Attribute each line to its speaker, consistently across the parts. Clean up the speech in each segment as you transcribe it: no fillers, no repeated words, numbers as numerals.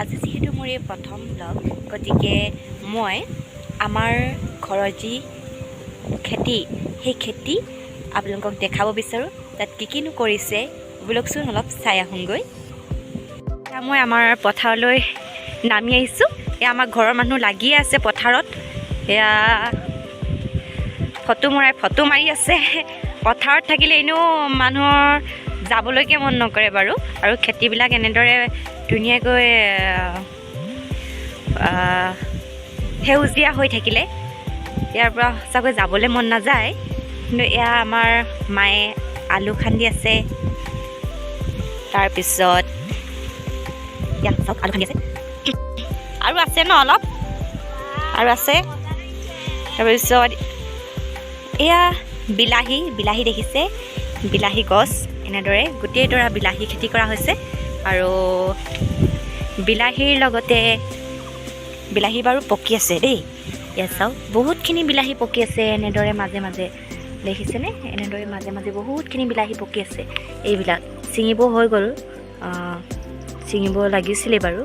Speaker 1: আজি যিহেতু মোৰ এই প্ৰথম ব্লগ, গতিকে মই আমাৰ ঘৰৰ যি খেতি সেই খেতি আপোনালোকক দেখাব বিচাৰোঁ। তাত কিনো কৰিছে ব'লকচোন অলপ চাই আহোঁগৈ। মই আমাৰ পথাৰলৈ নামি আহিছোঁ। এয়া আমাৰ ঘৰৰ মানুহ লাগিয়ে আছে পথাৰত। এয়া ফটো মাৰি আছে। পথাৰত থাকিলে এনেও মানুহৰ যাবলৈকে মন নকৰে বাৰু। আৰু খেতিবিলাক এনেদৰে ধুনীয়াকৈ সেউজীয়া হৈ থাকিলে ইয়াৰ পৰা সঁচাকৈ যাবলৈ মন নাযায়। কিন্তু এয়া আমাৰ মায়ে আলু খান্দি আছে। তাৰপিছত ইয়াত চাওক আলু খান্দি আছে, আৰু আছে ন অলপ, আৰু আছে। তাৰপিছত এয়া বিলাহী দেখিছে, বিলাহী গছ এনেদৰে গোটেইডৰা বিলাহী খেতি কৰা হৈছে। আৰু বিলাহীৰ লগতে বিলাহী বাৰু পকি আছে দেই। ইয়াত চাওক বহুতখিনি বিলাহী পকি আছে এনেদৰে মাজে মাজে, দেখিছেনে? এনেদৰে মাজে মাজে বহুতখিনি বিলাহী পকি আছে। এইবিলাক ছিঙিব হৈ গ'ল, ছিঙিব লাগিছিলে বাৰু।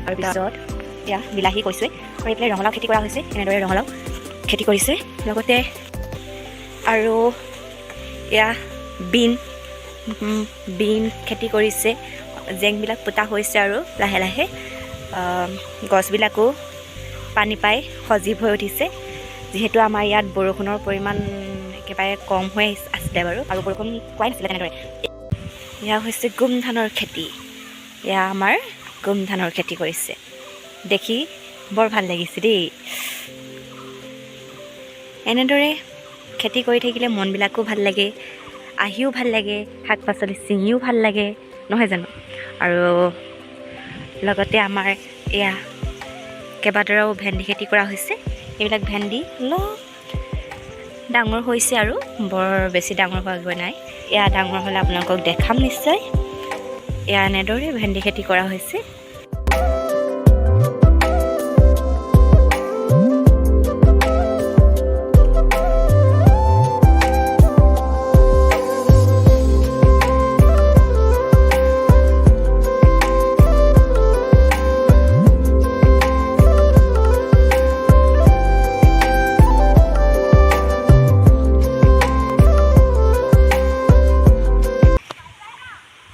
Speaker 1: তাৰপিছত এয়া বিলাহী কৈছোঁৱে। আৰু এইফালে ৰঙালাও খেতি কৰা হৈছে, এনেদৰে ৰঙালাও খেতি কৰিছে। লগতে আৰু এয়া বিন খেতি কৰিছে। জেংবিলাক পোতা হৈছে আৰু লাহে লাহে গছবিলাকো পানী পাই সজীৱ হৈ উঠিছে। যিহেতু আমাৰ ইয়াত বৰষুণৰ পৰিমাণ একেবাৰে কম হৈ আছিলে বাৰু, আৰু বৰষুণ পোৱাই নাছিলে তেনেদৰে। এয়া হৈছে গোম ধানৰ খেতি। এয়া আমাৰ গোম ধানৰ খেতি কৰিছে। দেখি বৰ ভাল লাগিছে দেই। এনেদৰে খেতি কৰি থাকিলে মনবিলাকো ভাল লাগে, আহিও ভাল লাগে, শাক পাচলি ছিঙিও ভাল লাগে, নহয় জানো? আৰু লগতে আমাৰ এয়া কেইবাডৰাও ভেন্দি খেতি কৰা হৈছে। এইবিলাক ভেন্দি অলপ ডাঙৰ হৈছে আৰু বৰ বেছি ডাঙৰ হোৱাগৈ নাই। এয়া ডাঙৰ হ'লে আপোনালোকক দেখাম নিশ্চয়। এয়া এনেদৰে ভেন্দি খেতি কৰা হৈছে।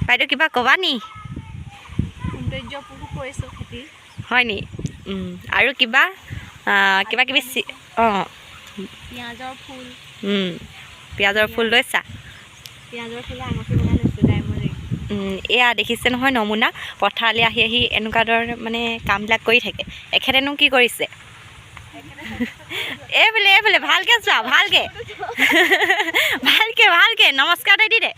Speaker 1: বাইদেউ কিবা ক'বা নি?
Speaker 2: সৌন্দৰ্য উপভোগ কৰিছোঁ খেতি।
Speaker 1: হয় নি? আৰু কিবা কিবি
Speaker 2: পিঁয়াজৰ ফুল,
Speaker 1: পিঁয়াজৰ ফুল লৈছা?
Speaker 2: পিঁয়াজৰ ফুলে আঙঠি বনাই লৈছোঁ ডাইমৰে।
Speaker 1: এয়া দেখিছে নহয় নমুনা, পথাৰলৈ আহি আহি এনেকুৱা ধৰণৰ মানে কামবিলাক কৰি থাকে। এখেতেনো কি কৰিছে? এইফালে ভালকৈ চোৱা, ভালকৈ ভালকৈ নমস্কাৰ দি দে।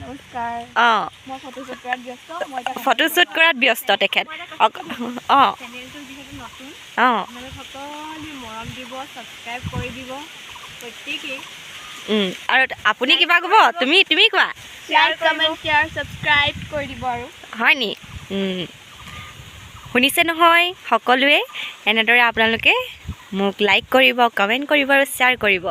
Speaker 2: নমস্কাৰ।
Speaker 1: অঁ,
Speaker 2: মই ফটোশ্বুট কৰাত ব্যস্ত।
Speaker 1: ফটোশ্বুট কৰাত ব্যস্ত তেখেত। অঁ
Speaker 2: চেনেলটো যিহেতু নতুন,
Speaker 1: অঁ
Speaker 2: আপোনালোক সকলোৱে মৰম দিব, ছাবস্ক্ৰাইব কৰি দিব প্ৰত্যেকেই।
Speaker 1: আৰু আপুনি কিবা ক'ব? তুমি কোৱা।
Speaker 2: শ্বেয়াৰ, কমেণ্ট, শ্বেয়াৰ, ছাবস্ক্ৰাইব কৰি দিব আৰু।
Speaker 1: হয় নি? শুনিছে নহয় সকলোৱে? এনেদৰে আপোনালোকে মোক লাইক কৰিব, কমেণ্ট কৰিব আৰু শ্বেয়াৰ কৰিব।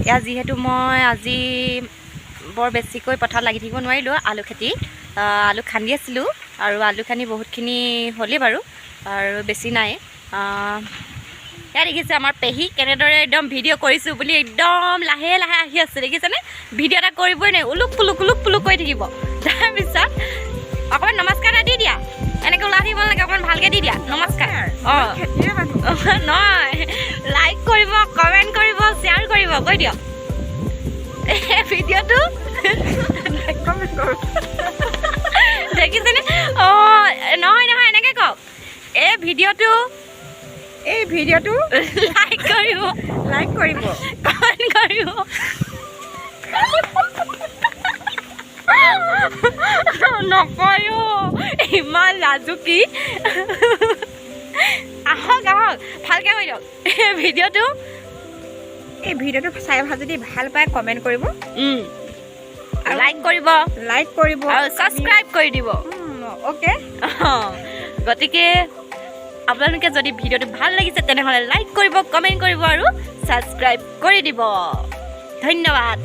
Speaker 1: এয়া যিহেতু মই আজি বৰ বেছিকৈ পথাৰত লাগি থাকিব নোৱাৰিলোঁ, আলু খান্দি আছিলোঁ। আৰু আলু খান্দি বহুতখিনি হ'লেই বাৰু, আৰু বেছি নাই। এয়া দেখিছে আমাৰ পেহী কেনেদৰে একদম ভিডিঅ' কৰিছোঁ বুলি একদম লাহে লাহে আহি আছে, দেখিছেনে? ভিডিঅ' এটা কৰিবই নাই, উলুক পুলুক কৰি থাকিব। তাৰপিছত অকণমান নমস্কাৰ এটা দি দিয়া। এনেকৈ ওলাই থাকিব নালাগে, অকণমান ভালকৈ দি দিয়া। নমস্কাৰ। অঁ
Speaker 2: খেতিৰে মানুহ
Speaker 1: নহয়, লাইক কৰিব, কমেণ্ট কৰিব, শ্বেয়াৰ কৰিব, কৈ দিয়ক। এই ভিডিঅ'টো
Speaker 2: কমেণ্ট কৰোঁ
Speaker 1: দেখিছেনে? অঁ নহয় নহয়, এনেকৈ কওক, এই ভিডিঅ'টো লাইক কৰিব, কমেণ্ট কৰিব। নকয়ো, ইমান লাজুকী। আহক আহক, ভালকৈ কৈ দিয়ক। এই ভিডিঅ'টো
Speaker 2: চাই যদি ভাল পায় কমেণ্ট কৰিব,
Speaker 1: লাইক কৰিব আৰু ছাবস্ক্ৰাইব কৰি দিব।
Speaker 2: অ'কে।
Speaker 1: গতিকে আপোনালোকে যদি ভিডিঅ'টো ভাল লাগিছে তেনেহ'লে লাইক কৰিব, কমেণ্ট কৰিব আৰু ছাবস্ক্ৰাইব কৰি দিব। ধন্যবাদ।